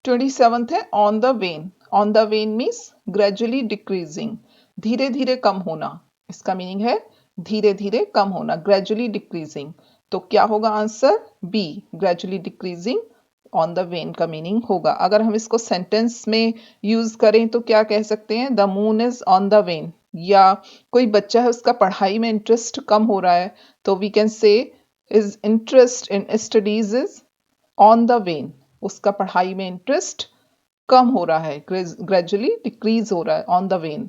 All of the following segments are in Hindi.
27th है on the when. On the when means gradually decreasing, धीरे धीरे कम होना। इसका मीनिंग है धीरे धीरे कम होना, ग्रेजुअली डिक्रीजिंग। तो क्या होगा answer? B, gradually decreasing on the wane का मीनिंग होगा। अगर हम इसको सेंटेंस में यूज करें तो क्या कह सकते हैं? The moon is on the when. या कोई बच्चा है उसका पढ़ाई में इंटरेस्ट कम हो रहा है तो we can say is interest in studies is on the wane. उसका पढ़ाई में इंटरेस्ट कम हो रहा है, ग्रेजुअली डिक्रीज हो रहा है, ऑन द वेन।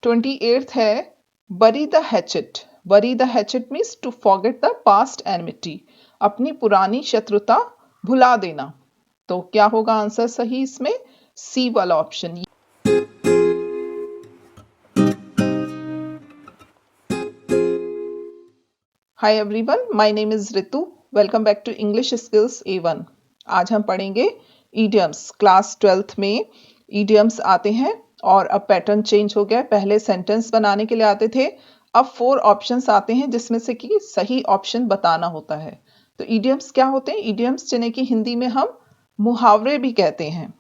28th है bury the hatchet. Bury the hatchet means to forget the past enmity, अपनी पुरानी शत्रुता भुला देना। तो क्या होगा आंसर सही इसमें? सी वाला option. Hi everyone, my name is Ritu. Welcome back to English skills A1। आज हम पढ़ेंगे ईडियम्स। क्लास 12th में ईडियम्स आते हैं और अब पैटर्न चेंज हो गया। पहले सेंटेंस बनाने के लिए आते थे, अब 4 ऑप्शंस आते हैं जिसमें से कि सही ऑप्शन बताना होता है। तो ईडियम्स क्या होते हैं? ईडियम्स जिन्हें कि हिंदी में हम मुहावरे भी कहते हैं।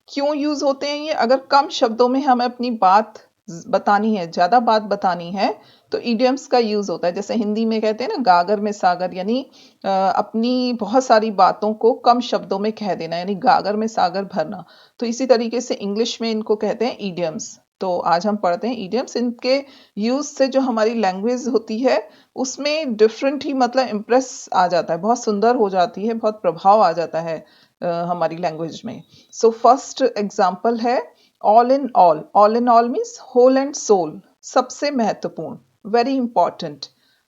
क्यों यूज होते हैं ये? अगर कम शब्दों में हमें अपनी बात बतानी है, ज्यादा बात बतानी है, तो ईडियम्स का यूज होता है। जैसे हिंदी में कहते हैं ना, गागर में सागर, यानी अपनी बहुत सारी बातों को कम शब्दों में कह देना, यानी गागर में सागर भरना। तो इसी तरीके से इंग्लिश में इनको कहते हैं ईडियम्स। तो आज हम पढ़ते हैं ईडियम्स। इनके यूज से जो हमारी लैंग्वेज होती है उसमें डिफरेंट ही मतलब इम्प्रेस आ जाता है, बहुत सुंदर हो जाती है, बहुत प्रभाव आ जाता है हमारी लैंग्वेज में। सो फर्स्ट एग्जाम्पल है all in all. All in all means whole and soul, सबसे महत्वपूर्ण, वेरी इंपॉर्टेंट।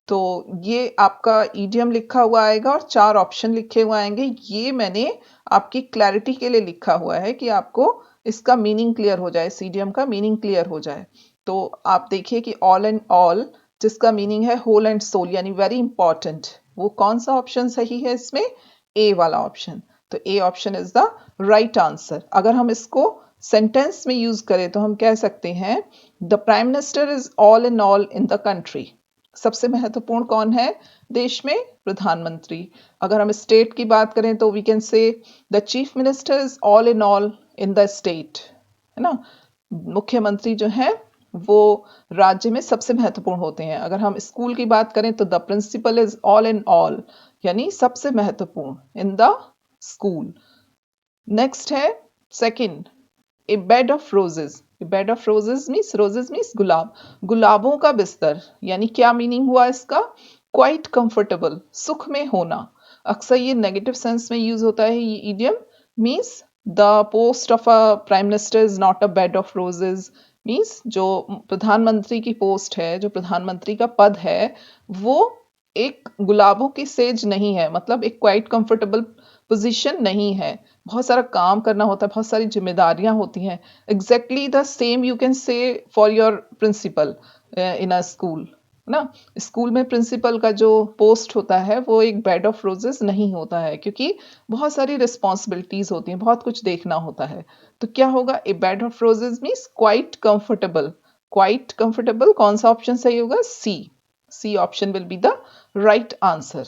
तो ये आपका ईडियम लिखा हुआ आएगा और 4 ऑप्शन लिखे हुए आएंगे। ये मैंने आपकी क्लैरिटी के लिए लिखा हुआ है कि आपको इसका मीनिंग क्लियर हो जाए, इस ईडियम का मीनिंग क्लियर हो जाए। तो आप देखिए कि ऑल एंड ऑल जिसका मीनिंग है होल एंड सोल यानी वेरी इंपॉर्टेंट, वो कौन सा ऑप्शन सही है इसमें? ए वाला ऑप्शन। तो A option is the right answer. अगर हम इसको सेंटेंस में यूज करें तो हम कह सकते हैं the prime minister is all in the country. सबसे महत्वपूर्ण कौन है देश में? प्रधानमंत्री। अगर हम स्टेट की बात करें तो we can say the chief minister is all in the state, है ना। मुख्यमंत्री जो है वो राज्य में सबसे महत्वपूर्ण होते हैं। अगर हम स्कूल की बात करें तो द प्रिंसिपल इज ऑल यानी सबसे महत्वपूर्ण इन द स्कूल। नेक्स्ट है second, a bed of roses. Bed of roses means गुलाब, गुलाबों का बिस्तर। यानी क्या मीनिंग हुआ इसका? क्वाइट कंफर्टेबल, सुख में होना। अक्सर ये नेगेटिव सेंस में यूज होता है ये idiom. Means the post of a prime minister is not a bed of roses. Means जो प्रधानमंत्री की पोस्ट है, जो प्रधानमंत्री का पद है, वो एक गुलाबों की सेज नहीं है, मतलब एक क्वाइट कंफर्टेबल पोजीशन नहीं है। बहुत सारा काम करना होता है, बहुत सारी जिम्मेदारियां होती हैं। Exactly the same you can say for your principal in a school ना। स्कूल में प्रिंसिपल का जो पोस्ट होता है वो एक बेड ऑफ रोजेस नहीं होता है, क्योंकि बहुत सारी रिस्पॉन्सिबिलिटीज होती हैं, बहुत कुछ देखना होता है। तो क्या होगा? A bed of roses means quite comfortable. Quite comfortable कौन सा ऑप्शन सही होगा? C. C option will be the right answer.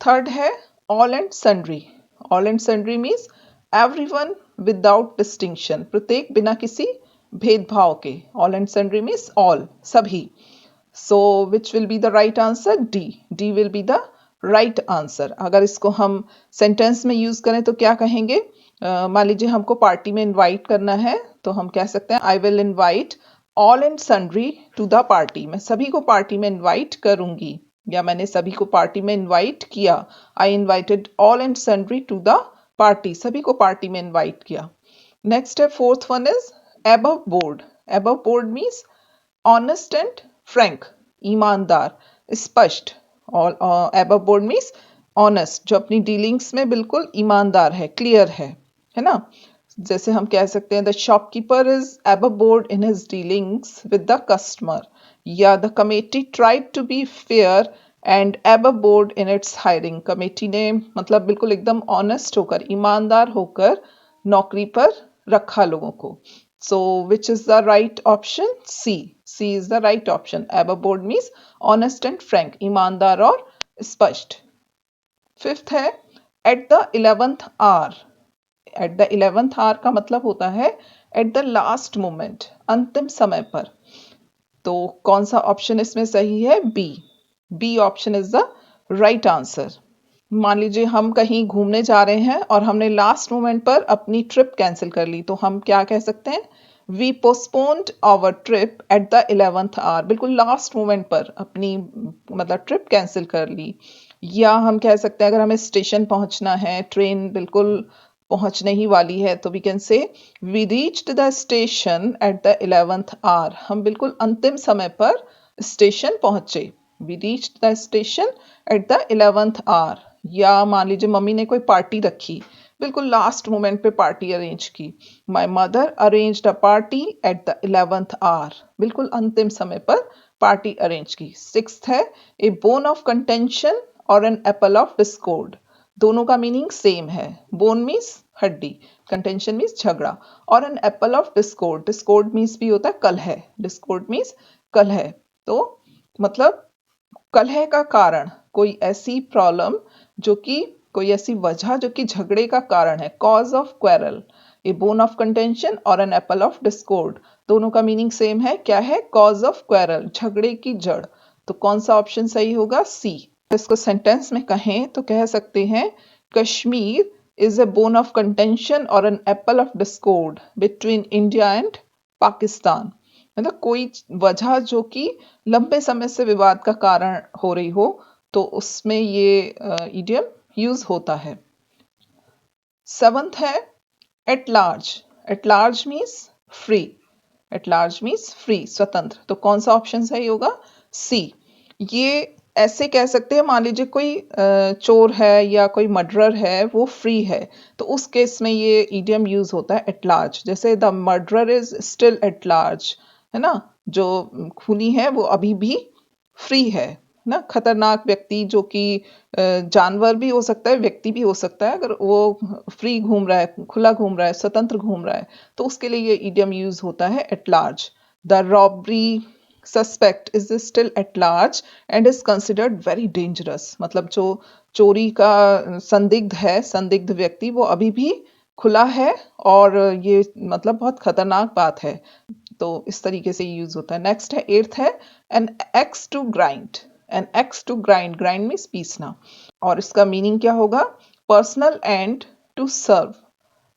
Third है all and sundry. All and sundry means everyone without distinction, प्रत्येक बिना किसी भेदभाव के। All and sundry means all, सभी। So which will be the right answer? D. D will be the right answer. अगर इसको हम सेंटेंस में यूज करें तो क्या कहेंगे? मान लीजिए हमको पार्टी में इनवाइट करना है तो हम कह सकते हैं I will invite all and sundry to the party. मैं सभी को पार्टी में इनवाइट करूंगी, या मैंने सभी को पार्टी में इनवाइट किया। I invited all and sundry to the party, सभी को पार्टी में इनवाइट किया। नेक्स्ट है fourth one is above board. Above board means honest and frank, ईमानदार, स्पष्ट। और एबव बोर्ड मीन्स ऑनेस्ट, जो अपनी डीलिंग्स में बिल्कुल ईमानदार है, क्लियर है ना। जैसे हम कह सकते हैं the shopkeeper is above board in his dealings with the customer, या the committee tried to be fair and above board in its hiring. Committee ने मतलब बिल्कुल एकदम ऑनेस्ट होकर, ईमानदार होकर नौकरी पर रखा लोगों को। So which is the right option? C. C is the right option. Above board means honest and frank, ईमानदार और स्पष्ट। फिफ्थ है at the 11th hour. At the 11th hour का मतलब होता है एट द लास्ट मोमेंट, अंतिम समय पर। तो कौन सा ऑप्शन इसमें सही है? B. B option is the right answer. मान लीजिए हम कहीं घूमने जा रहे हैं और हमने लास्ट मोमेंट पर अपनी ट्रिप कैंसिल कर ली, तो हम क्या कह सकते हैं? We postponed our trip at the 11th hour. बिल्कुल लास्ट मोमेंट पर अपनी मतलब ट्रिप कैंसिल कर ली। या हम कह सकते हैं अगर हमें स्टेशन पहुंचना है, ट्रेन बिल्कुल पहुंचने ही वाली है, तो we can say we reached the station at the 11th hour. हम बिल्कुल अंतिम समय पर स्टेशन पहुंचे। We reached the station at the 11th hour. या मान लीजिए मम्मी ने कोई पार्टी रखी, बिल्कुल लास्ट मोमेंट पे पार्टी अरेंज की। My mother arranged a party at the 11th hour. बिल्कुल अंतिम समय पर पार्टी अरेंज की। सिक्स्थ है ए बोन ऑफ कंटेंशन और एन एप्पल ऑफ डिस्कॉर्ड। दोनों का मीनिंग सेम है। बोन मीन्स हड्डी, कंटेंशन मीन्स झगड़ा, और an apple of discord, discord means भी होता है कलह, डिस्कॉर्ड मीन्स कलह। तो मतलब कलह का कारण, कोई ऐसी प्रॉब्लम जो कि कोई ऐसी वजह जो कि झगड़े का कारण है, cause of quarrel. A bone of contention और एन एप्पल ऑफ डिस्कॉर्ड, दोनों का मीनिंग सेम है। क्या है? कॉज ऑफ क्वेरल, झगड़े की जड़। तो कौन सा ऑप्शन सही होगा? सी। इसको सेंटेंस में कहें तो कह सकते हैं Kashmir is a bone of contention और an apple of discord between India and Pakistan. मतलब कोई वजह जो कि लंबे समय से विवाद का कारण हो रही हो, तो उसमें ये इडियम यूज होता है। सेवंथ है at large. At large means free, at large means free, स्वतंत्र। तो कौन सा ऑप्शन सही होगा? सी। ये ऐसे कह सकते हैं, मान लीजिए कोई चोर है या कोई मर्डरर है, वो फ्री है, तो उस केस में ये इडियम यूज होता है एट लार्ज। जैसे the murderer is still at large, है ना, जो खूनी है वो अभी भी फ्री है ना। खतरनाक व्यक्ति जो कि जानवर भी हो सकता है, व्यक्ति भी हो सकता है, अगर वो फ्री घूम रहा है, खुला घूम रहा है, स्वतंत्र घूम रहा है, तो उसके लिए ये इडियम यूज होता है at large. The robbery suspect is still at large and is considered very dangerous. मतलब जो चोरी का संदिग्ध है, संदिग्ध व्यक्ति, वो अभी भी खुला है और ये मतलब बहुत खतरनाक बात है। तो इस तरीके से यूज होता है। नेक्स्ट है एट्थ है an axe to grind. An axe to grind, grind means पीसना, और इसका मीनिंग क्या होगा? पर्सनल एंड टू सर्व,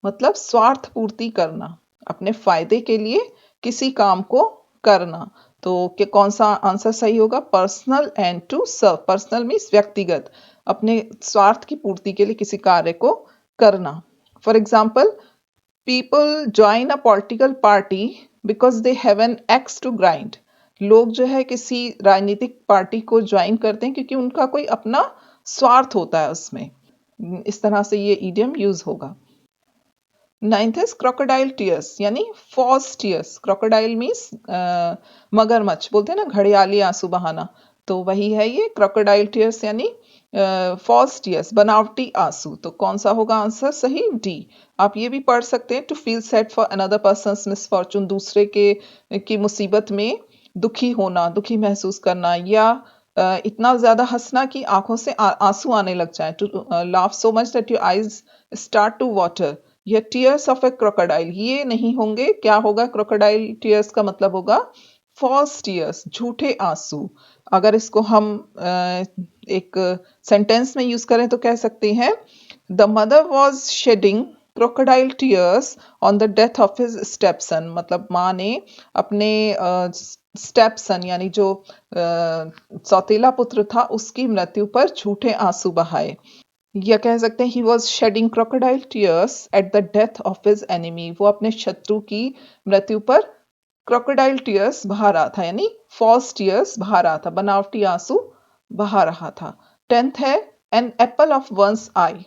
मतलब स्वार्थ पूर्ति करना, अपने फायदे के लिए किसी काम को करना। तो कि कौन सा आंसर सही होगा? Personal end to serve. Personal means व्यक्तिगत, अपने स्वार्थ की पूर्ति के लिए किसी कार्य को करना। For example, people join a political party because they have an axe to grind. लोग जो है किसी राजनीतिक पार्टी को ज्वाइन करते हैं क्योंकि उनका कोई अपना स्वार्थ होता है उसमें। इस तरह से ये इडियम यूज होगा। नाइन्थ इज क्रोकोडाइल टीयर्स, यानी फॉल्स टीयर्स। क्रोकोडाइल मीन्स मगरमच्छ, बोलते हैं ना घड़ियाली आंसू बहाना, तो वही है ये क्रोकोडाइल टीयर्स, यानी फॉल्स टीयर्स, बनावटी आंसू। तो कौन सा होगा आंसर सही? डी। आप ये भी पढ़ सकते हैं to feel sad for another person's misfortune, दूसरे के की मुसीबत में दुखी होना, दुखी महसूस करना, या इतना ज्यादा हंसना कि आंखों से आंसू आने लग जाए, to laugh so much that your eyes start to water. ये टीयर्स ऑफ ए क्रोकोडाइल ये नहीं होंगे। क्या होगा? क्रोकोडाइल टीयर्स का मतलब होगा फॉल्स टीयर्स, झूठे आंसू। अगर इसको हम एक सेंटेंस में यूज करें तो कह सकते हैं the mother was shedding crocodile tears on the death of his stepson. मतलब माँ ने अपने स्टेपसन यानी जो सौतेला पुत्र था उसकी मृत्यु पर झूठे आंसू बहाए। या कह सकते हैं he was shedding crocodile tears at the death of his enemy. वो अपने शत्रु की मृत्यु पर क्रोकोडाइल टीयर्स बहा रहा था, यानी फॉल्स टीयर्स बहा रहा था, बनावटी आंसू बहा रहा था। टेंथ है an apple of one's eye.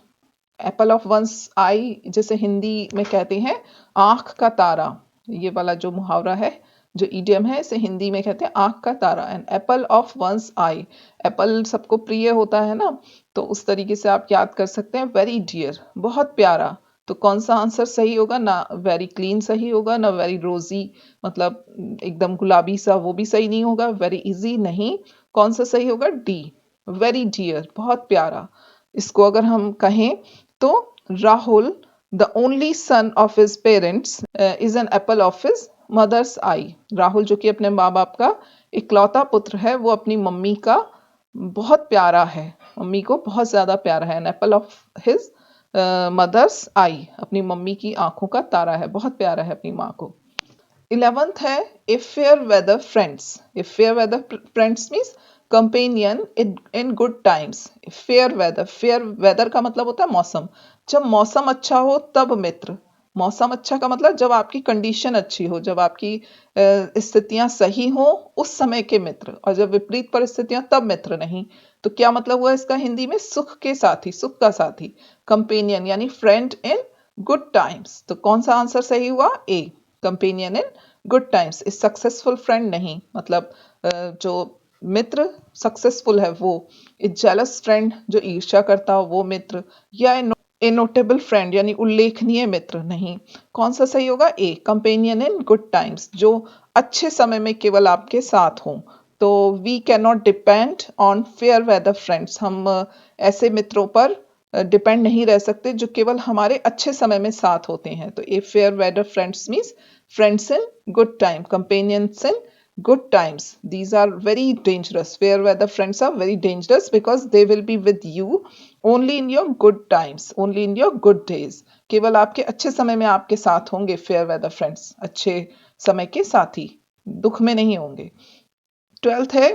Apple of one's eye जैसे हिंदी में कहते हैं आंख का तारा, ये वाला जो मुहावरा है, जो इडियम है, इसे हिंदी में कहते हैं आंख का तारा। An apple of one's eye, apple सबको प्रिय होता है ना, तो उस तरीके से आप याद कर सकते हैं वेरी डियर, बहुत प्यारा। तो कौन सा आंसर सही होगा? ना वेरी क्लीन सही होगा, ना वेरी रोजी मतलब एकदम गुलाबी सा, वो भी सही नहीं होगा। वेरी इजी नहीं। कौन सा सही होगा? डी, वेरी डियर, बहुत प्यारा। इसको अगर हम कहें तो Rahul the only son of his parents is an apple of his mother's आई। राहुल जो कि अपने माँ बाप का इकलौता पुत्र है, वो अपनी मम्मी का बहुत प्यारा है, मम्मी को बहुत ज्यादा प्यारा है। An apple of his mother's eye, अपनी मम्मी की आंखों का तारा है, बहुत प्यारा है अपनी माँ को। 11th है a fair weather friends. A fair weather friends means companion in good times. Fair weather का मतलब होता है मौसम। जब मौसम अच्छा हो तब मित्र। मौसम अच्छा का मतलब जब आपकी कंडीशन अच्छी हो, जब आपकी स्थितियां सही हो, उस समय के मित्र। और जब विपरीत परिस्थितियां तब मित्र नहीं। तो क्या मतलब हुआ इसका हिंदी में? सुख के साथी, सुख का साथी। कंपेनियन यानी फ्रेंड इन गुड टाइम्स। तो कौन सा आंसर सही हुआ? A, companion in good times. Is successful friend नहीं, मतलब जो मित्र सक्सेसफुल है वो। इज जेलस फ्रेंड, जो ईर्ष्या करता हो वो मित्र। या ए नोटेबल फ्रेंड यानी उल्लेखनीय मित्र नहीं। कौन सा सही होगा? A, companion in good times, जो अच्छे समय में केवल आपके साथ हों। तो we can not depend on fair weather friends. हम ऐसे मित्रों पर डिपेंड नहीं रह सकते जो केवल हमारे अच्छे समय में साथ होते हैं। तो a fair weather friends means friends in good time, companions in good times. These are very dangerous. Fair weather friends are very dangerous because they will be with you only in your good times, only in your good days. केवल आपके अच्छे समय में आपके साथ होंगे फेयर वेदर फ्रेंड्स, अच्छे समय के साथी, दुख में नहीं होंगे। 12th है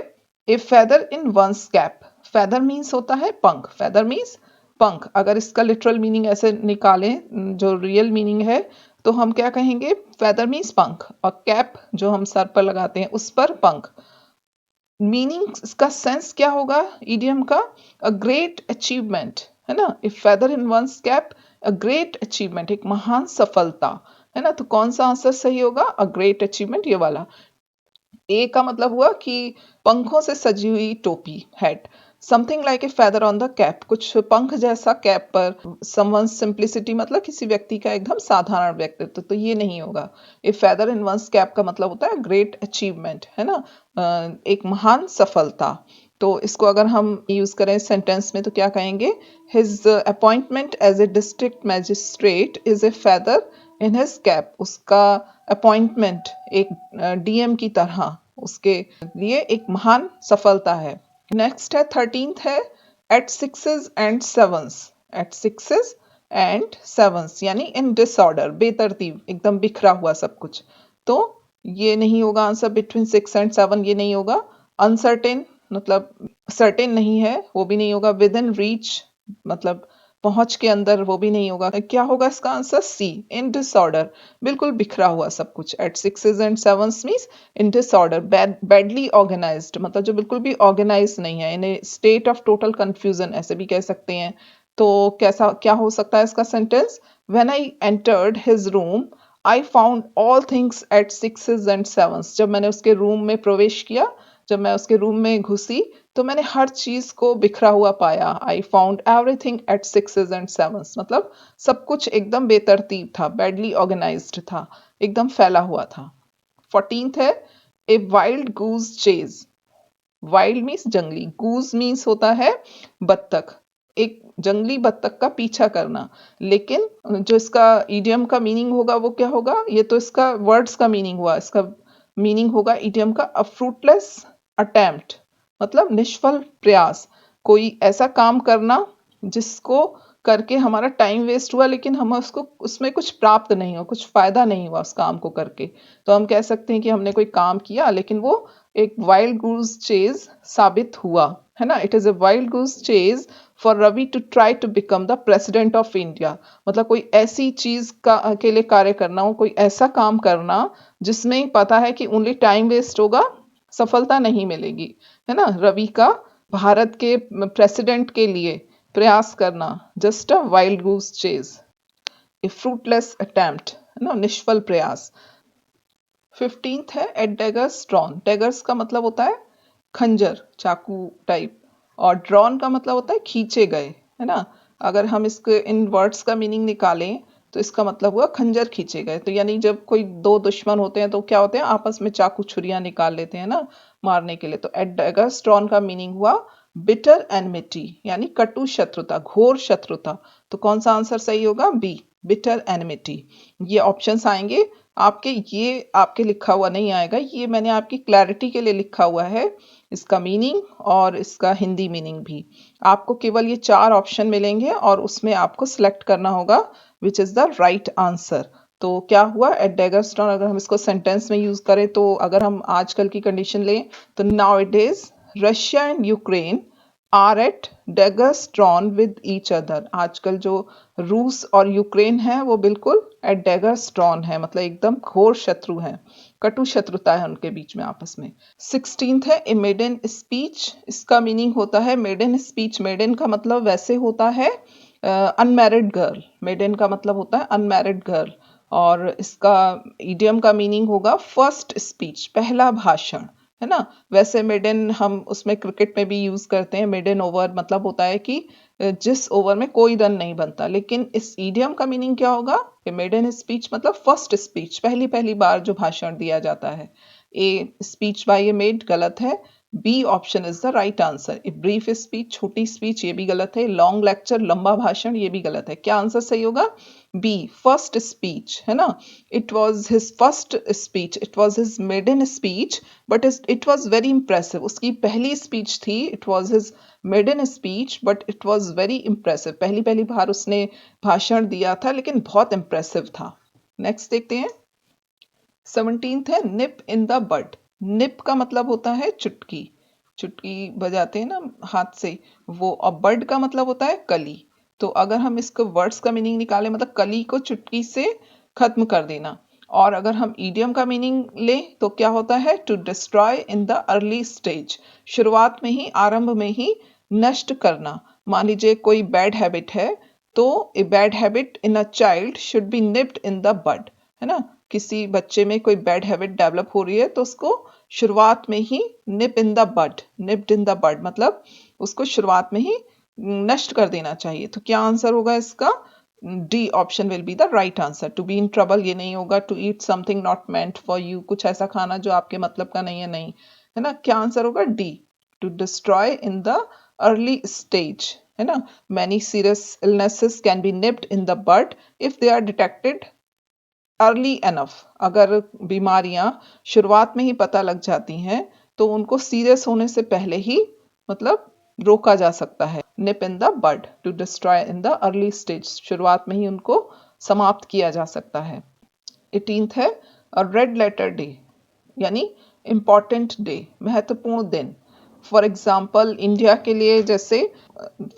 a feather in one's cap. Feather means होता है पंख, फेदर मीन्स पंख। अगर इसका लिटरल मीनिंग ऐसे निकालें, जो रियल मीनिंग है, तो हम क्या कहेंगे? फेदर मीन्स पंख, और कैप जो हम सर पर लगाते हैं उस पर पंख। मीनिंग, इसका सेंस क्या होगा इडियम का? अ ग्रेट अचीवमेंट, है ना। If feather in one's cap, a great achievement, एक महान सफलता, है ना। तो कौन सा आंसर सही होगा? अ ग्रेट अचीवमेंट, ये वाला। ए का मतलब हुआ कि पंखों से सजी हुई टोपी, hat. Something like a feather on the cap, कुछ पंख जैसा कैप पर। समवन सिंप्लिसिटी मतलब किसी व्यक्ति का एकदम साधारण व्यक्तित्व, तो ये नहीं होगा। ए फेदर इन वंस कैप का मतलब होता है ग्रेट अचीवमेंट, है ना, एक महान सफलता। तो इसको अगर हम यूज करें सेंटेंस में तो क्या कहेंगे? His appointment as a district magistrate is a feather in his cap. उसका अपॉइंटमेंट एक डीएम की तरह उसके लिए एक महान सफलता है। नेक्स्ट है 13th है at sixes and sevens. At sixes and sevens यानी इन डिसऑर्डर, बेतरतीब, एकदम बिखरा हुआ सब कुछ। तो ये नहीं होगा आंसर। बिटवीन 6 एंड 7 ये नहीं होगा। अनसर्टेन मतलब सर्टेन नहीं है, वो भी नहीं होगा। विद इन रीच मतलब पहुंच के अंदर, वो भी नहीं होगा। क्या होगा इसका आंसर? सी, इन डिसऑर्डर, बिल्कुल बिखरा हुआ सब कुछ। At sixes and sevens means in disorder, badly organised, मतलब जो बिल्कुल भी ऑर्गेनाइज नहीं है। In a state of total confusion ऐसे भी कह सकते हैं। तो कैसा क्या हो सकता है इसका sentence? When I entered his room I found all things at sixes and sevens. जब मैंने उसके रूम में प्रवेश किया, जब मैं उसके रूम में घुसी, तो मैंने हर चीज को बिखरा हुआ पाया। I found everything at sixes and sevens, मतलब सब कुछ एकदम बेतरतीब था, बैडली ऑर्गेनाइज्ड था, एकदम फैला हुआ था। 14th है a wild goose chase. Wild means जंगली, गूज मीन्स होता है बत्तख। एक जंगली बत्तख का पीछा करना। लेकिन जो इसका इडियम का मीनिंग होगा वो क्या होगा? ये तो इसका वर्ड्स का मीनिंग हुआ। इसका मीनिंग होगा इडियम का अ फ्रूटलेस अटेम्प्ट, मतलब निष्फल प्रयास। कोई ऐसा काम करना जिसको करके हमारा टाइम वेस्ट हुआ, लेकिन हम उसको उसमें कुछ प्राप्त नहीं हुआ, कुछ फायदा नहीं हुआ उस काम को करके। तो हम कह सकते हैं कि हमने कोई काम किया लेकिन वो एक वाइल्ड गूज चेज साबित हुआ, है ना। It is a wild goose chase for Ravi to try to become the president of India. मतलब कोई ऐसी चीज का के लिए कार्य करना हो, कोई ऐसा काम करना जिसमें पता है कि ओनली टाइम वेस्ट होगा, सफलता नहीं मिलेगी, है ना। रवि का भारत के प्रेसिडेंट के लिए प्रयास करना, just a wild goose chase, A fruitless attempt, है ना, निष्फल प्रयास। 15th है एट डेगर्स ड्रॉन। डेगर्स का मतलब होता है खंजर, चाकू टाइप, और ड्रॉन का मतलब होता है खींचे गए, है ना। अगर हम इसके इन वर्ड्स का मीनिंग निकालें तो इसका मतलब हुआ खंजर खींचे गए। तो यानी जब कोई दो दुश्मन होते हैं तो क्या होते हैं? आपस में चाकू छुरियां निकाल लेते हैं ना, मारने के लिए। तो एट डेगर्स ड्रॉन का मीनिंग हुआ बिटर एनमिटी, यानी कटु शत्रुता, घोर शत्रुता। तो कौन सा आंसर सही होगा? B, bitter enmity. ये ऑप्शंस आएंगे आपके, ये आपके लिखा हुआ नहीं आएगा, ये मैंने आपकी क्लैरिटी के लिए लिखा हुआ है, इसका मीनिंग और इसका हिंदी मीनिंग भी। आपको केवल ये 4 ऑप्शन मिलेंगे और उसमें आपको सिलेक्ट करना होगा विच इज द राइट आंसर। तो क्या हुआ, एट डेगरस्टॉन, अगर हम इसको सेंटेंस में यूज करें तो अगर हम आजकल की कंडीशन लें तो now it is Russia and Ukraine are at daggers drawn with each other. आजकल जो रूस और यूक्रेन है वो बिल्कुल एट डेगरस्ट्रॉन है, मतलब एकदम घोर शत्रु हैं, कटु शत्रुता है उनके बीच में आपस में। 16th है ए मेडन स्पीच। इसका मीनिंग होता है मेडन स्पीच। मेडन का मतलब वैसे होता है अनमैरिड गर्ल। मेडन का मतलब होता है अनमैरिड गर्ल, और इसका इडियम का मीनिंग होगा फर्स्ट स्पीच, पहला भाषण, है ना। वैसे मेडन हम उसमें क्रिकेट में भी यूज करते हैं, मेडन ओवर मतलब होता है कि जिस ओवर में कोई रन नहीं बनता, लेकिन इस ईडियम का मीनिंग क्या होगा कि मेडन स्पीच मतलब फर्स्ट स्पीच, पहली पहली बार जो भाषण दिया जाता है। A speech by a maid गलत है, B option is the right answer. A brief speech छोटी स्पीच ये भी गलत है, लॉन्ग लेक्चर लंबा भाषण ये भी गलत है। क्या आंसर सही होगा, बी फर्स्ट स्पीच, है ना। It was his first speech, it was his maiden speech, but it was very impressive. उसकी पहली स्पीच थी, it was his maiden speech but it was very impressive. पहली पहली बार उसने भाषण दिया था लेकिन बहुत इंप्रेसिव था। नेक्स्ट देखते हैं। 17th है निप इन द बड। निप का मतलब होता है चुटकी, चुटकी बजाते हैं ना हाथ से वो, और बड का मतलब होता है कली। तो अगर हम इसको वर्ड्स का मीनिंग निकालें, मतलब कली को चुटकी से खत्म कर देना। और अगर हम ईडियम का मीनिंग लें तो क्या होता है, to destroy in the early stage, शुरुआत में ही, आरंभ में ही नष्ट करना। मान लीजिए कोई बैड हैबिट है तो a bad habit in a child should be nipped in the bud, है ना। किसी बच्चे में कोई बैड हैबिट डेवलप हो रही है तो उसको शुरुआत में ही nip in the bud, nipped in the bud मतलब उसको शुरुआत में ही नष्ट कर देना चाहिए। तो क्या आंसर होगा इसका, D option will be the right answer. To be in trouble ये नहीं होगा, to eat something not meant for you, कुछ ऐसा खाना जो आपके मतलब का नहीं है, नहीं, है ना। क्या आंसर होगा, D, to destroy in the early stage, है ना। Many serious illnesses can be nipped in the bud if they are detected early enough. अगर बीमारियां शुरुआत में ही पता लग जाती हैं तो उनको सीरियस होने से पहले ही मतलब रोका जा सकता है। Nip in the bud, to destroy in the early stage, शुरुआत में ही उनको समाप्त किया जा सकता है। 18th है रेड लेटर डे, यानी इम्पॉर्टेंट डे, महत्वपूर्ण दिन। फॉर एग्जाम्पल इंडिया के लिए जैसे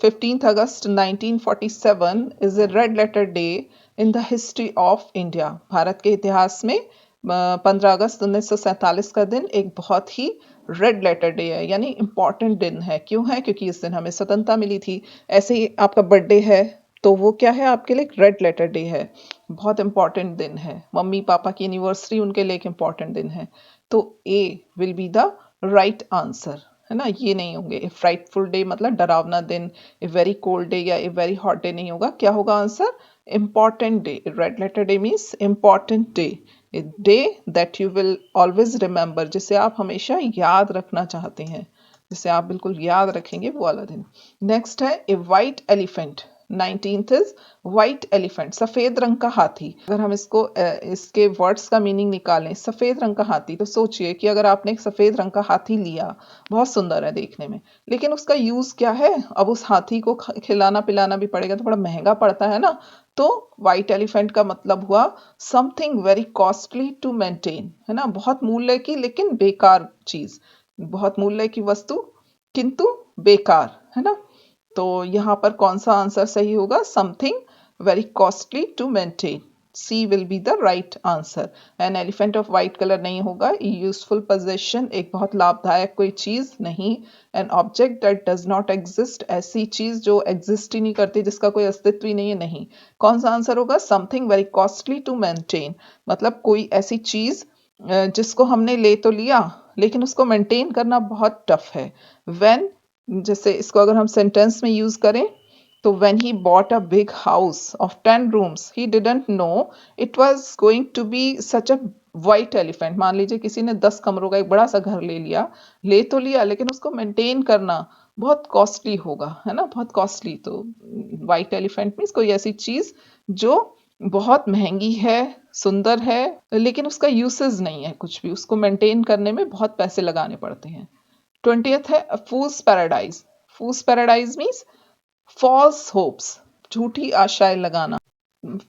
15th अगस्त 1947 is a red letter day in the history of India. भारत के इतिहास में 15 अगस्त 1947 का दिन एक बहुत ही रेड लेटर डे है, यानी इम्पॉर्टेंट दिन है। क्यों है, क्योंकि इस दिन हमें स्वतंत्रता मिली थी। ऐसे ही आपका बर्थडे है तो वो क्या है आपके लिए, रेड लेटर डे है, बहुत इंपॉर्टेंट दिन है। मम्मी पापा की एनिवर्सरी उनके लिए एक इंपॉर्टेंट दिन है। तो A will be the right answer, है ना। ये नहीं होंगे, ए फ्राइटफुल डे मतलब डरावना दिन, ए वेरी कोल्ड डे या ए वेरी हॉट डे नहीं होगा। क्या होगा answer, important day. Red letter day means important day, a day that you will always remember, जिसे आप हमेशा याद रखना चाहते हैं, जिसे आप बिल्कुल याद रखेंगे वो वाला दिन। नेक्स्ट है a white elephant. 19th is white elephant, सफेद रंग का हाथी। अगर हम इसको इसके वर्ड्स का मीनिंग निकालें, सफेद रंग का हाथी, तो सोचिए कि अगर आपने एक सफेद रंग का हाथी लिया, बहुत सुंदर है देखने में, लेकिन उसका यूज क्या है, अब उस हाथी को खिलाना पिलाना भी पड़ेगा तो बड़ा महंगा पड़ता है ना। तो व्हाइट एलिफेंट का मतलब हुआ something very costly to maintain, है ना, बहुत मूल्य की लेकिन बेकार चीज, बहुत मूल्य की वस्तु किंतु बेकार, है ना। तो यहाँ पर कौन सा आंसर सही होगा, something very costly to maintain, C will be the right answer. An elephant of white colour नहीं होगा। यूजफुल पोजेशन, एक बहुत लाभदायक कोई चीज नहीं। An object that does not exist, ऐसी चीज जो एग्जिस्ट ही नहीं करती, जिसका कोई अस्तित्व ही नहीं है, नहीं। कौन सा आंसर होगा, something very costly to maintain, मतलब कोई ऐसी चीज जिसको हमने ले तो लिया लेकिन उसको मेंटेन करना बहुत टफ है। व्हेन, जैसे इसको अगर हम सेंटेंस में यूज करें तो when he bought a big house of 10 rooms he didn't know it was going to be such a white elephant. मान लीजिए किसी ने 10 कमरों का एक बड़ा सा घर ले लिया, ले तो लिया लेकिन उसको मेंटेन करना बहुत कॉस्टली होगा, है ना, बहुत कॉस्टली। तो वाइट एलिफेंट मीन्स कोई ऐसी चीज जो बहुत महंगी है, सुंदर है, लेकिन उसका यूसेज नहीं है कुछ भी, उसको मेंटेन करने में बहुत पैसे लगाने पड़ते हैं। 20th है फूल्स पैराडाइज। फूल्स पैराडाइज मीन्स फॉल्स होप्स, झूठी आशाएं लगाना।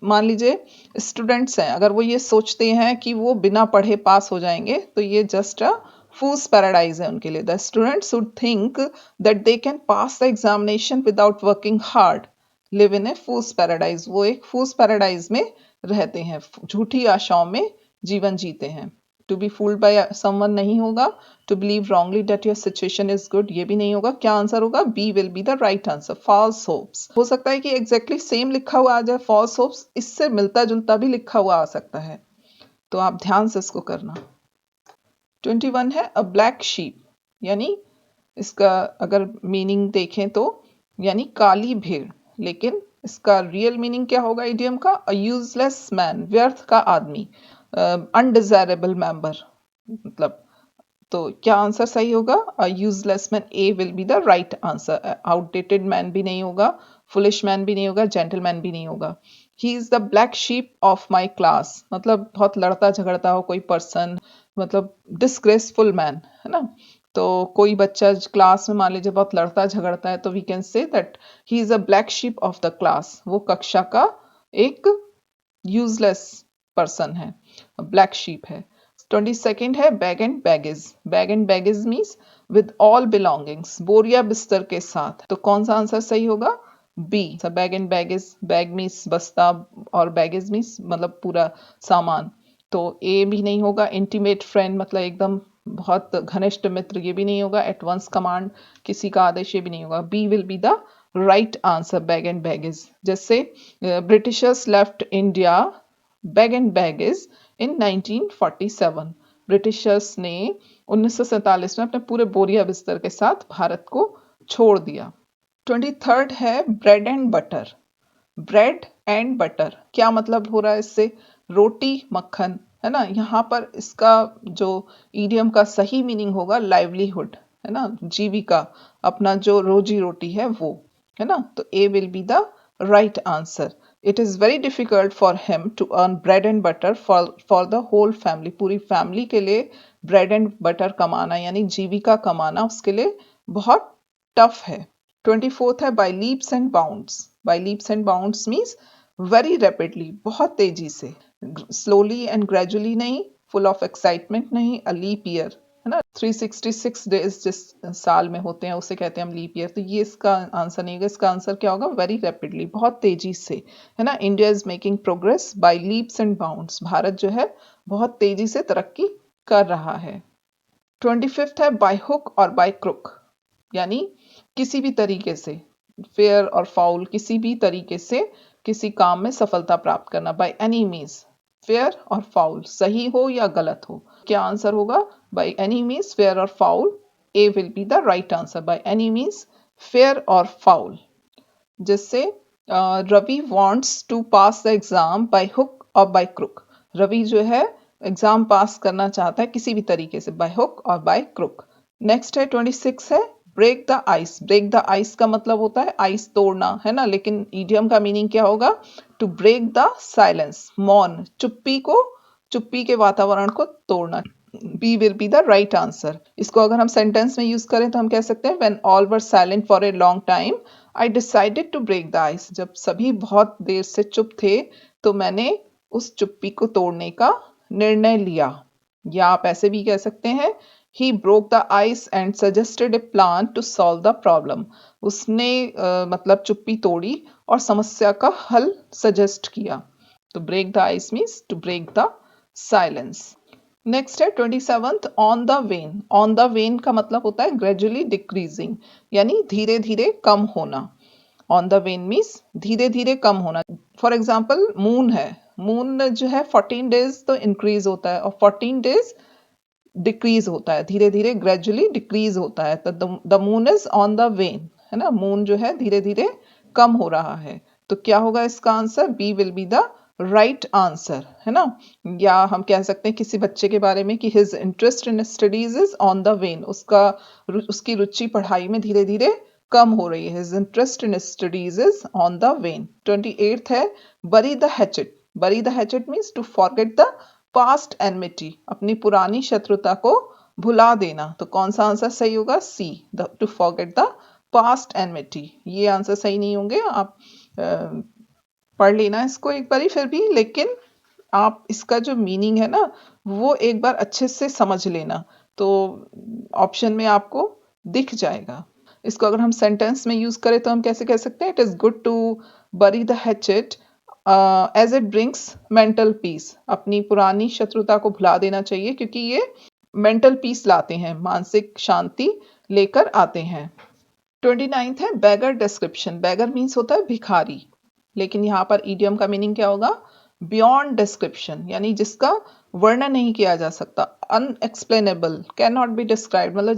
मान लीजिए स्टूडेंट्स हैं, अगर वो ये सोचते हैं कि वो बिना पढ़े पास हो जाएंगे, तो ये जस्ट अ फूल्स पैराडाइज है उनके लिए। The students would think that they can pass the examination without working hard, live in A fools paradise. वो एक फूल्स पैराडाइज में रहते हैं, झूठी आशाओं में जीवन जीते हैं। To be fooled by someone नहीं होगा। To believe wrongly that your situation is good, ये भी नहीं होगा। क्या आंसर होगा? B will be the right answer, false hopes. हो सकता है कि एग्जैक्टली सेम लिखा हुआ आ जाए फॉल्स होप्स, इससे मिलता जुलता भी लिखा हुआ आ सकता है, तो आप ध्यान से इसको करना। 21 है अ ब्लैक शीप, यानी इसका अगर मीनिंग देखें तो यानी काली भेड़, लेकिन इसका रियल मीनिंग क्या होगा इडियम का? अ यूजलेस मैन, व्यर्थ का आदमी, अनडिजायरेबल मेंबर, मतलब। तो क्या आंसर सही होगा? अ useless man, A will be the right answer. Outdated man भी नहीं होगा, फुलिश मैन भी नहीं होगा, जेंटलमैन भी नहीं होगा। He is the black sheep of my class, मतलब बहुत लड़ता झगड़ता हो कोई पर्सन, मतलब डिसग्रेसफुल मैन, है ना। तो कोई बच्चा क्लास में मान लीजिए बहुत लड़ता झगड़ता है, तो we can say that he is a black sheep of the class, वो कक्षा का एक यूजलेस पर्सन है, ब्लैक शीप है। 22nd है bag and baggage. Bag and baggage means with all belongings, बोरिया बिस्तर के साथ। तो कौन सा आंसर सही होगा? B, bag and baggage. Bag means बस्ता और बैगेज मीन्स मतलब पूरा सामान, तो ए भी नहीं होगा। इंटीमेट फ्रेंड मतलब एकदम बहुत घनिष्ठ मित्र, ये भी नहीं होगा। एट वंस कमांड, किसी का आदेश, ये भी नहीं होगा। B will be the right answer, bag and baggage. जैसे Britishers left India bag and baggage in 1947। Britishers ने 1947 में अपने पूरे बोरिया बिस्तर के साथ भारत को छोड़ दिया। 23rd है bread and butter. Bread and butter क्या मतलब हो रहा है इससे? रोटी मक्खन, है ना। यहाँ पर इसका जो ईडियम का सही मीनिंग होगा लाइवलीहुड, है ना, जीविका, अपना जो रोजी रोटी है वो, है ना। तो A will be the right answer. It is very difficult for him to earn bread and butter for the whole family, पूरी फैमिली के लिए ब्रेड एंड बटर कमाना यानी जीविका कमाना उसके लिए बहुत टफ है। 24th है by leaps and bounds. By leaps and bounds means very rapidly, बहुत तेजी से, स्लोली एंड ग्रेजुअली नहीं, फुल ऑफ एक्साइटमेंट नहीं। अ लीप ईयर, है ना, 366 डेज जिस साल में होते हैं उसे कहते हैं हम लीप ईयर। तो ये इसका आंसर नहीं होगा। इसका आंसर क्या होगा? वेरी रैपिडली, बहुत तेजी से, है ना। India is making progress by leaps and bounds, Bharat जो है बहुत तेजी से तरक्की कर रहा है। 25th है बाय हुक और बाय क्रुक, यानी किसी भी तरीके से, फेयर और फाउल, किसी भी तरीके से किसी काम में सफलता प्राप्त करना। बाय एनी मीन्स, फेयर और फाउल, सही हो या गलत हो। क्या आंसर होगा? बाय एनी मीन्स, फेयर और foul. A will be the right answer, by any means, fair और फाउल। जैसे Ravi wants to pass the exam by hook और बाय क्रुक। रवि जो है एग्जाम पास करना चाहता है किसी भी तरीके से, बाय हुक और बाय क्रुक। नेक्स्ट है 26 है break the ice. Break the ice का मतलब होता है आइस तोड़ना, है ना, लेकिन इडियम का मीनिंग क्या होगा? टू ब्रेक द साइलेंस, मौन, चुप्पी को, चुप्पी के वातावरण को तोड़ना। B will be the right answer. इसको अगर हम सेंटेंस में यूज करें तो हम कह सकते हैं when all were silent for a long time I decided to break the ice. जब सभी बहुत देर से चुप थे तो मैंने उस चुप्पी को तोड़ने का निर्णय लिया। या आप ऐसे भी कह सकते हैं he broke the ice and suggested a plan to solve the problem। उसने मतलब चुप्पी तोड़ी और समस्या का हल सजेस्ट किया। तो break the ice means to break the silence। Next है 27th on the when. On the wane का मतलब होता है ग्रेजुअली डिक्रीजिंग, यानी धीरे धीरे कम होना। ऑन द वेन मीन्स धीरे धीरे कम होना। फॉर एग्जाम्पल मून है, मून जो है 14 डेज तो इंक्रीज होता है और 14 डेज डिक्रीज होता है, धीरे धीरे ग्रेजुअली डिक्रीज होता है। तो the moon is on the when, है ना, मून जो है धीरे धीरे कम हो रहा है। तो क्या होगा इसका answer? B will be the right answer, है ना। या हम कह सकते हैं किसी बच्चे के बारे में कि his interest in studies is on the when, उसकी रुचि पढ़ाई में धीरे धीरे कम हो रही है। His interest in studies is on the when. 28th है bury the hatchet. bury the hatchet means to forget the past enmity, अपनी पुरानी शत्रुता को भुला देना। तो कौन सा आंसर सही होगा? C, to forget the past enmity. ये आंसर सही नहीं होंगे, आप पढ़ लेना इसको एक बारी फिर भी, लेकिन आप इसका जो मीनिंग है ना वो एक बार अच्छे से समझ लेना, तो ऑप्शन में आपको दिख जाएगा। इसको अगर हम सेंटेंस में यूज करें तो हम कैसे कह सकते हैं? It is good to bury the hatchet as it brings mental peace. अपनी पुरानी शत्रुता को भुला देना चाहिए क्योंकि ये मेंटल पीस लाते हैं, मानसिक शांति लेकर आते हैं। 29th है बैगर डिस्क्रिप्शन। बैगर मीन्स होता है भिखारी, लेकिन यहाँ पर ईडियम का मीनिंग क्या होगा? बियॉन्ड डिस्क्रिप्शन, यानी जिसका वर्णन नहीं किया जा सकता। Unexplainable, can not be describe, मतलब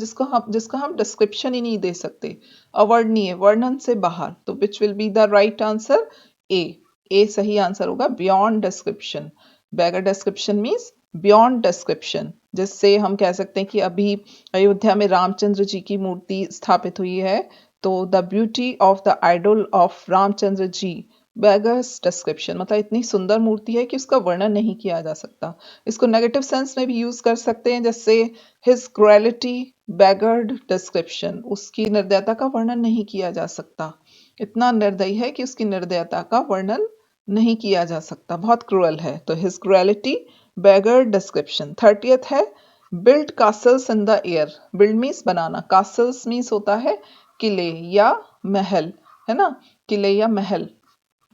जिसका हम डिस्क्रिप्शन ही नहीं दे सकते, अवर्णनीय, वर्णन से बाहर। तो which will be the right answer? A सही आंसर होगा, beyond description. Beggar description means beyond description. जिससे हम कह सकते हैं कि अभी अयोध्या में रामचंद्र जी की मूर्ति स्थापित हुई है, तो the beauty of the idol of Ramchandra ji beggars description, मतलब इतनी सुंदर मूर्ति है कि उसका वर्णन नहीं किया जा सकता। इसको नेगेटिव सेंस में भी यूज कर सकते हैं, जैसे हिज क्रुएलिटी बेगर्ड डिस्क्रिप्शन, उसकी निर्दयता का वर्णन नहीं किया जा सकता। इतना निर्दयी है कि उसकी निर्दयता का वर्णन नहीं किया जा सकता, बहुत क्रूअल है। तो हिज क्रुएलिटी बेगर्ड डिस्क्रिप्शन। 30th है build castles in the air. Build means banana, castles means होता है किले या महल, है ना, किले या महल।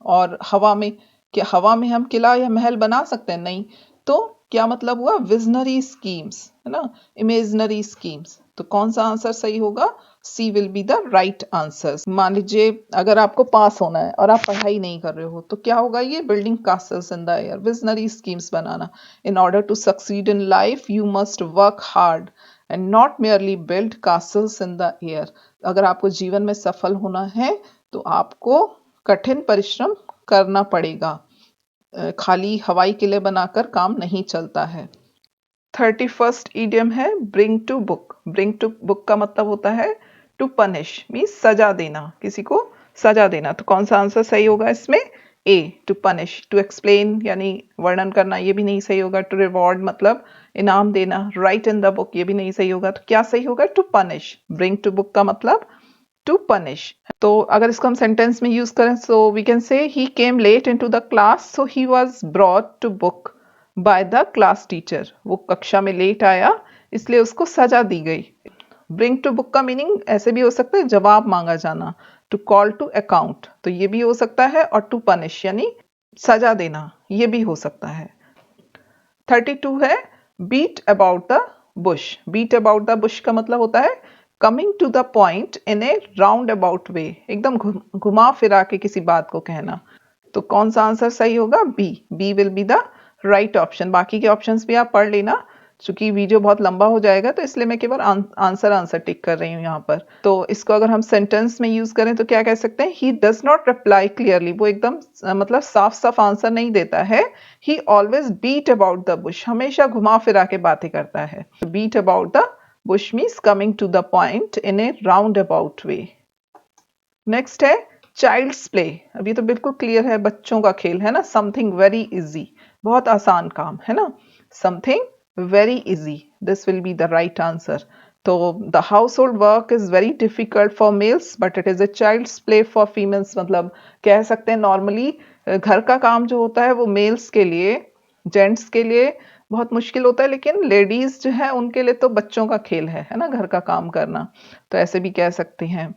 और हवा में, क्या हवा में हम किला या महल बना सकते हैं? नहीं। तो क्या मतलब हुआ? विजनरी स्कीम्स, है ना, इमेजिनरी स्कीम्स। तो कौन सा आंसर सही होगा? C will be the right answer. मान लीजिए अगर आपको पास होना है और आप पढ़ाई नहीं कर रहे हो, तो क्या होगा? ये building castles in the air, visionary schemes बनाना। In order to succeed in life you must work hard and not merely build castles in the air. अगर आपको जीवन में सफल होना है तो आपको कठिन परिश्रम करना पड़ेगा, खाली हवाई किले बनाकर काम नहीं चलता है। 31st ईडियम है bring to book. Bring to book का मतलब होता है टू पनिश, मीन्स सजा देना, किसी को सजा देना। तो कौन सा आंसर सही होगा इसमें? ए, टू पनिश। टू एक्सप्लेन यानी वर्णन करना, ये भी नहीं सही होगा। टू रिवॉर्ड मतलब इनाम देना। राइट इन द बुक, ये भी नहीं सही होगा। तो क्या सही होगा? To punish. Bring to book का मतलब टू पनिश। तो अगर इसको हम सेंटेंस में यूज करें, सो we can say he came late into the class so he was brought to book by the class teacher. वो कक्षा में लेट आया इसलिए उसको सजा दी गई। ब्रिंग टू बुक का मीनिंग ऐसे भी हो सकता है जवाब मांगा जाना, टू कॉल टू अकाउंट, तो ये भी हो सकता है। और टू पनिश यानी सजा देना, ये भी हो सकता है। 32 है beat about the bush. Beat about the bush का मतलब होता है coming to the point in a round about way, एकदम घुमा फिरा के किसी बात को कहना। तो कौन सा आंसर सही होगा? B will be the right option. बाकी के ऑप्शंस भी आप पढ़ लेना, चूंकि वीडियो बहुत लंबा हो जाएगा तो इसलिए मैं केवल आंसर टिक कर रही हूँ यहाँ पर। तो इसको अगर हम सेंटेंस में यूज करें तो क्या कह सकते हैं? He does not reply clearly, वो एकदम मतलब साफ साफ आंसर नहीं देता है। He always beat about the bush, हमेशा घुमा फिरा के बातें करता है। Beat about the bush means coming to the point in a round about way. Next है चाइल्ड्स प्ले। अभी तो बिल्कुल क्लियर है, बच्चों का खेल है ना। समथिंग वेरी इजी, बहुत आसान काम है ना। Something very easy, this will be the right answer. तो the household work is very difficult for males but it is a child's play for females. मतलब कह सकते हैं नॉर्मली घर का काम जो होता है वो मेल्स के लिए, जेंट्स के लिए बहुत मुश्किल होता है, लेकिन लेडीज जो है उनके लिए तो बच्चों का खेल है ना, घर का काम करना। तो ऐसे भी कह सकते हैं।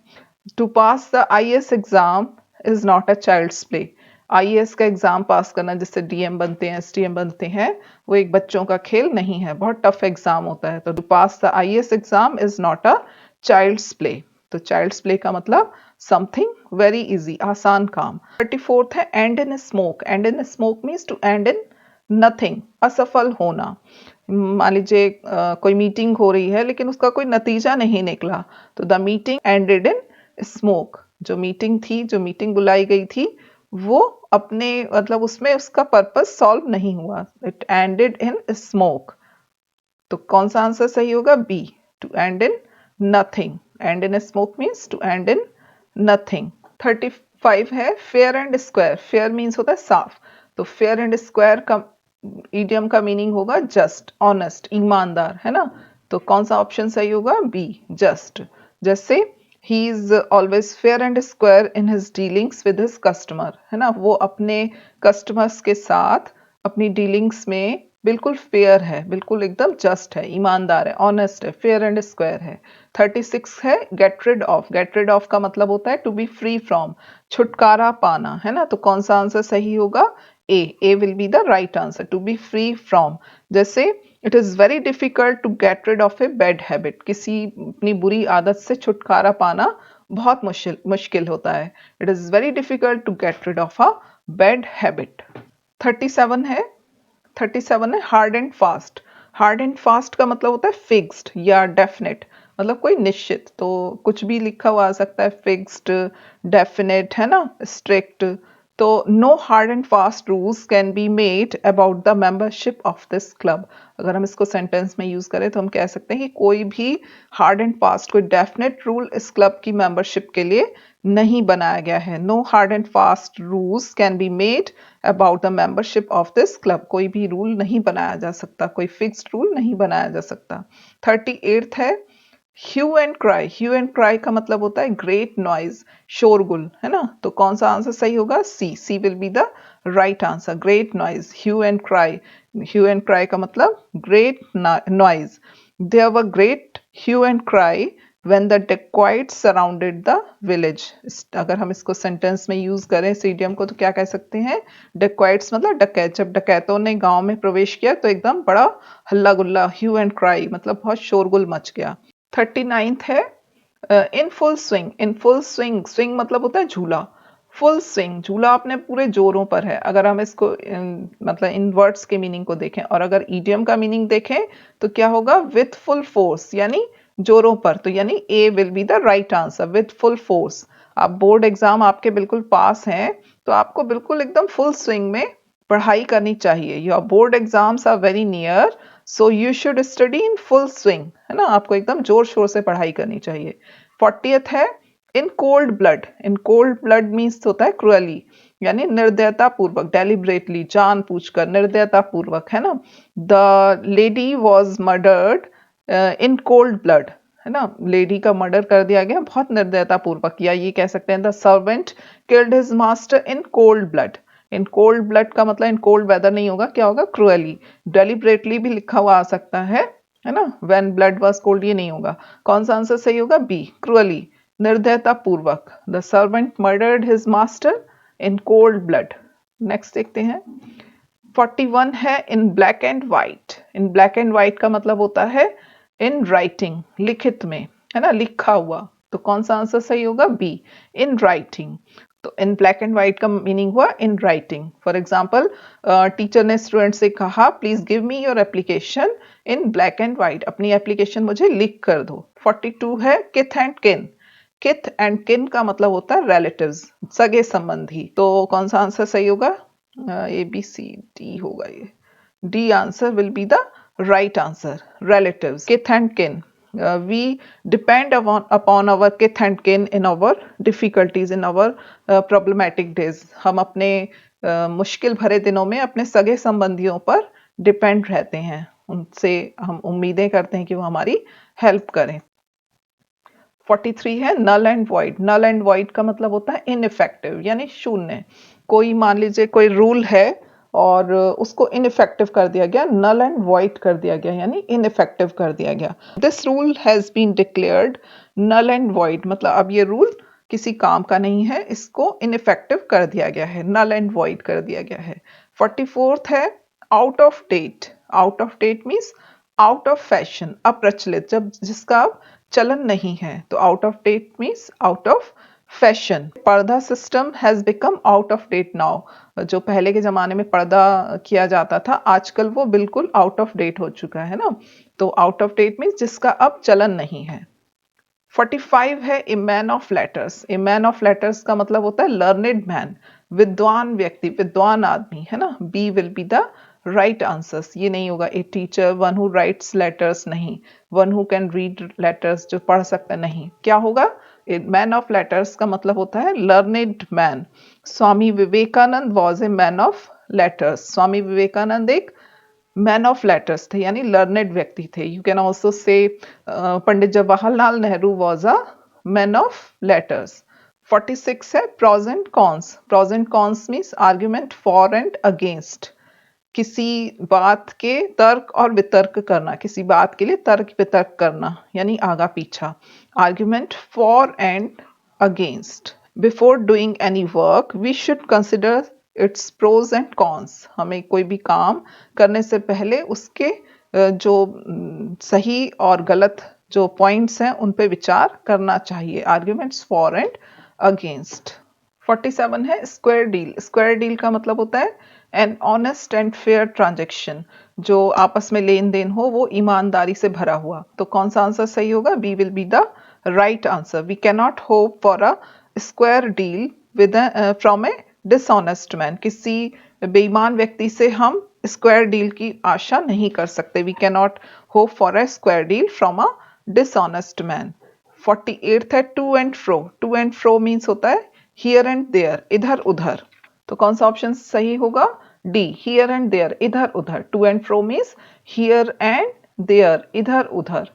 To pass the IAS exam is not a child's play. IAS का एग्जाम पास करना, जिससे DM बनते हैं, STM बनते हैं, वो एक बच्चों का खेल नहीं है, बहुत टफ एग्जाम होता है। तो to pass the IAS exam is not a child's play. तो चाइल्ड्स प्ले का मतलब समथिंग वेरी इजी, आसान काम। 34th है end in smoke. End in smoke means to end in nothing, असफल होना। मान लीजिए कोई मीटिंग हो रही है लेकिन उसका कोई नतीजा नहीं निकला, तो the meeting ended in smoke. जो मीटिंग थी, जो मीटिंग बुलाई गई थी, वो अपने मतलब उसमें उसका पर्पस सॉल्व नहीं हुआ, इट एंडेड इन स्मोक। तो कौन सा आंसर सही होगा? B, to end in nothing. End in smoke means to end in nothing. 35 है fair and square. Fair means होता है साफ, तो फेयर एंड स्क्वायर का इडियम का मीनिंग होगा जस्ट, ऑनेस्ट, ईमानदार, है ना। तो कौन सा ऑप्शन सही होगा? B, just. जैसे he is always fair and square in his dealings with his customer, है ना, वो अपने कस्टमर्स के साथ अपनी डीलिंग्स में बिल्कुल फेयर है, बिल्कुल एकदम जस्ट है, ईमानदार है, ऑनेस्ट है, फेयर एंड स्क्वायर है। 36 है get rid of. Get rid of का मतलब होता है टू बी फ्री फ्रॉम, छुटकारा पाना, है ना। तो कौन सा आंसर सही होगा? A will be the right answer, to be free from. जैसे it is very difficult to get rid of a bad habit, किसी अपनी बुरी आदत से छुटकारा पाना बहुत मुश्किल होता है। It is very difficult to get rid of a bad habit. 37 है 37 है hard and fast. Hard and fast का मतलब होता है फिक्स्ड या डेफिनेट, मतलब कोई निश्चित। तो कुछ भी लिखा हुआ आ सकता है, फिक्स्ड, डेफिनेट, है ना, स्ट्रिक्ट। तो no hard and fast rules can be made about the membership of this club. अगर हम इसको सेंटेंस में यूज करें तो हम कह सकते हैं कि कोई भी हार्ड एंड फास्ट, कोई डेफिनेट रूल इस क्लब की मेंबरशिप के लिए नहीं बनाया गया है। No hard and fast rules can be made about the membership of this club. कोई भी रूल नहीं बनाया जा सकता, कोई फिक्स्ड रूल नहीं बनाया जा सकता। 38 है hue and cry. Hue and cry का मतलब होता है ग्रेट नॉइज, शोरगुल, है ना। तो कौन सा आंसर सही होगा? C will be the right answer, great noise, hue and cry. Hue and cry का मतलब great noise. There were great hue and cry when the dacoits surrounded the village। अगर हम इसको सेंटेंस में यूज करें इस इडियम को तो क्या कह सकते हैं? dacoits मतलब डकैत। जब डकैतों ने गांव में प्रवेश किया तो एकदम बड़ा हल्ला गुल्ला, ह्यू एंड क्राई मतलब बहुत शोरगुल मच गया। 39th है इन फुल स्विंग। इन फुल स्विंग, स्विंग मतलब होता है झूला। फुल स्विंग, झूला अपने पूरे जोरों पर है। अगर हम इसको मतलब इन वर्ड्स के मीनिंग को देखें और अगर ईडियम का मीनिंग देखें तो क्या होगा? विथ फुल फोर्स, यानी जोरों पर। तो यानी A will be the right answer, with full force. आप बोर्ड एग्जाम आपके बिल्कुल पास हैं तो आपको बिल्कुल एकदम फुल स्विंग में पढ़ाई करनी चाहिए। Your board exams are very near, so you should study in full swing, है ना। आपको एकदम जोर शोर से पढ़ाई करनी चाहिए। 40th है इन कोल्ड ब्लड। इन कोल्ड ब्लड मीन्स होता है क्रुअली, यानी निर्दयता पूर्वक, डेलिबरेटली, जान पूछकर, निर्दयता पूर्वक, है ना। The lady was murdered in cold blood, है ना, लेडी का मर्डर कर दिया गया बहुत निर्दयता पूर्वक। या ये कह सकते हैं the servant killed his master in cold blood. In cold blood का मतलब इन कोल्ड वेदर नहीं होगा, क्या होगा? क्रुअली। डेलिबरेटली भी लिखा हुआ आ सकता है ना। व्हेन ब्लड वाज कोल्ड ये नहीं होगा। कौन सा आंसर सही होगा? बी, क्रुअली, निर्दयता पूर्वक। The servant murdered his master in cold blood. Next देखते हैं 41 है in black and white. In black and white का मतलब होता है इन राइटिंग, लिखित में, है ना, लिखा हुआ। तो कौन सा आंसर सही होगा? B, in writing. तो इन ब्लैक एंड व्हाइट का मीनिंग हुआ in writing. For example teacher ने स्टूडेंट से कहा please give me your application in black and white, अपनी एप्लीकेशन मुझे लिख कर दो। 42 है किथ एंड किन। किथ एंड किन का मतलब होता है रिलेटिव्स, सगे संबंधी। तो कौन सा आंसर सही होगा? ए बी सी डी होगा ये। D answer will be the right answer, relatives, kith and kin. We depend upon our kith and kin in our difficulties, in our problematic days. हम अपने मुश्किल भरे दिनों में अपने सगे संबंधियों पर डिपेंड रहते हैं, उनसे हम उम्मीदें करते हैं कि वो हमारी हेल्प करें। 43 है null and void. Null and void का मतलब होता है इनइफेक्टिव, यानी शून्य। कोई मान लीजिए कोई रूल है और उसको इनइफेक्टिव कर दिया गया, नल एंड वॉइड कर दिया गया, यानी इनइफेक्टिव कर दिया गया। This rule has been declared null and void, मतलब अब ये रूल किसी काम का नहीं है, इसको इनइफेक्टिव कर दिया गया है, नल एंड वॉइड कर दिया गया है। 44th है out of date. Out of date means out of fashion, अप्रचलित, जब जिसका अब चलन नहीं है। तो out of date means out of fashion. पर्दा system has become out of date now. जो पहले के जमाने में पर्दा किया जाता था आजकल वो बिल्कुल आउट ऑफ डेट हो चुका है ना। तो आउट ऑफ डेट मीन्स जिसका अब चलन नहीं है। 45 है ए man of letters. A man of letters का मतलब होता है लर्नेड मैन, विद्वान व्यक्ति, विद्वान आदमी, है ना। B will be the right answers. ये नहीं होगा A teacher, one who writes letters, नहीं। One who can read letters, जो पढ़ सकता नहीं। क्या होगा? मैन ऑफ लेटर्स का मतलब होता है learned man. Swami Vivekananda was a man of letters. Swami Vivekananda एक मैन ऑफ लेटर्स थे, यानी लर्नेड व्यक्ति थे। You can also say Pandit Jawaharlal Nehru was a man of letters. 46 है pros and cons. Pros and cons means argument for and against, किसी बात के तर्क और वितर्क करना, किसी बात के लिए तर्क वितर्क करना, यानी आगा पीछा। Argument for and against. Before doing any work we should consider its pros and cons. हमें कोई भी काम करने से पहले उसके जो सही और गलत जो पॉइंट्स हैं उन पे विचार करना चाहिए। Arguments for and against. 47 है स्क्वायर डील। स्क्वायर डील का मतलब होता है an honest and fair transaction, जो आपस में लेन देन हो वो ईमानदारी से भरा हुआ। तो कौन सा आंसर सही होगा? B will be the right answer. We can not hope for a square deal with from a dishonest man. किसी बेईमान व्यक्ति से हम स्क्वायर डील की आशा नहीं कर सकते। We can not hope for a square deal from a dishonest man. 48 है to and fro. To and fro means होता है हियर एंड देयर, इधर उधर। तो कौन सा ऑप्शन सही होगा? डी, हियर एंड देयर, इधर उधर। To and fro means here and there, इधर उधर।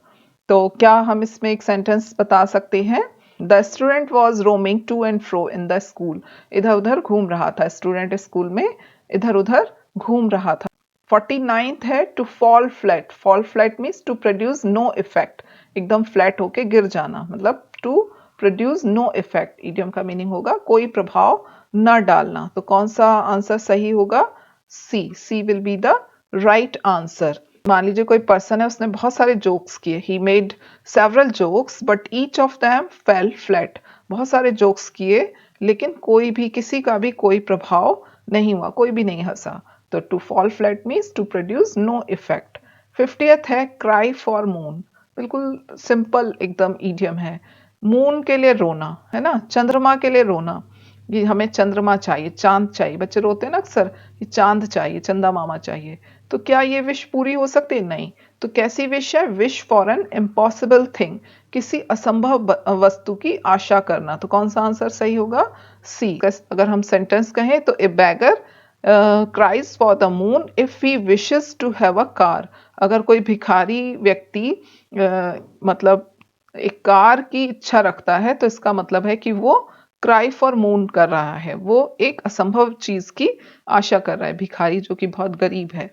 तो क्या हम इसमें एक सेंटेंस बता सकते हैं? The student was roaming to and fro in the school. इधर उधर घूम रहा था, स्टूडेंट स्कूल में इधर उधर घूम रहा था। 49th है to fall flat. Fall flat means to produce no effect, एकदम फ्लैट होके गिर जाना, मतलब to produce no effect. Idiom का मीनिंग होगा कोई प्रभाव न डालना। तो कौन सा आंसर सही होगा? C, C will be the right answer. मान लीजिए कोई पर्सन है, उसने बहुत सारे जोक्स किए। He made several jokes but each of them fail flat. बहुत सारे जोक्स किए लेकिन कोई भी, किसी का भी कोई प्रभाव नहीं हुआ, कोई भी नहीं हंसा। तो to fall flat means to produce no effect. 50th है क्राई फॉर मून। बिल्कुल सिंपल एकदम इडियम है। मून के लिए रोना, है ना, चंद्रमा के लिए रोना। ये हमें चंद्रमा चाहिए, चांद चाहिए। बच्चे रोते हैं ना अक्सर, ये चांद चाहिए, चंदा मामा चाहिए। तो क्या ये विश पूरी हो सकती है? नहीं। तो कैसी विश है? Wish for an impossible thing, किसी असंभव वस्तु की आशा करना। तो कौन सा आंसर सही होगा? सी। अगर हम सेंटेंस कहें तो a beggar cries for the moon if he wishes to have a car. अगर कोई भिखारी व्यक्ति मतलब एक कार की इच्छा रखता है तो इसका मतलब है कि वो क्राई फॉर मून कर रहा है, वो एक असंभव चीज की आशा कर रहा है, भिखारी जो कि बहुत गरीब है।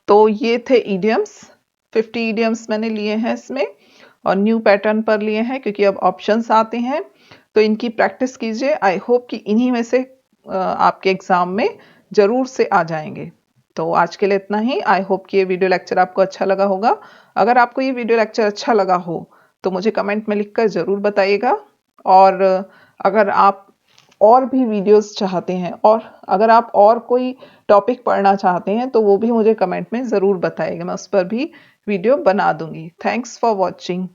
तो ये थे इडियम्स। 50 इडियम्स मैंने लिए हैं इसमें और न्यू पैटर्न पर लिए हैं क्योंकि अब ऑप्शंस आते हैं। तो इनकी प्रैक्टिस कीजिए। आई होप कि इन्हीं में से आपके एग्जाम में जरूर से आ जाएंगे। तो आज के लिए इतना ही। आई होप कि ये वीडियो लेक्चर आपको अच्छा लगा होगा। अगर आपको ये वीडियो लेक्चर अच्छा लगा हो तो मुझे कमेंट में लिखकर जरूर बताइएगा। और अगर आप और भी वीडियोस चाहते हैं और अगर आप और कोई टॉपिक पढ़ना चाहते हैं तो वो भी मुझे कमेंट में ज़रूर बताइएगा, मैं उस पर भी वीडियो बना दूंगी। Thanks for watching.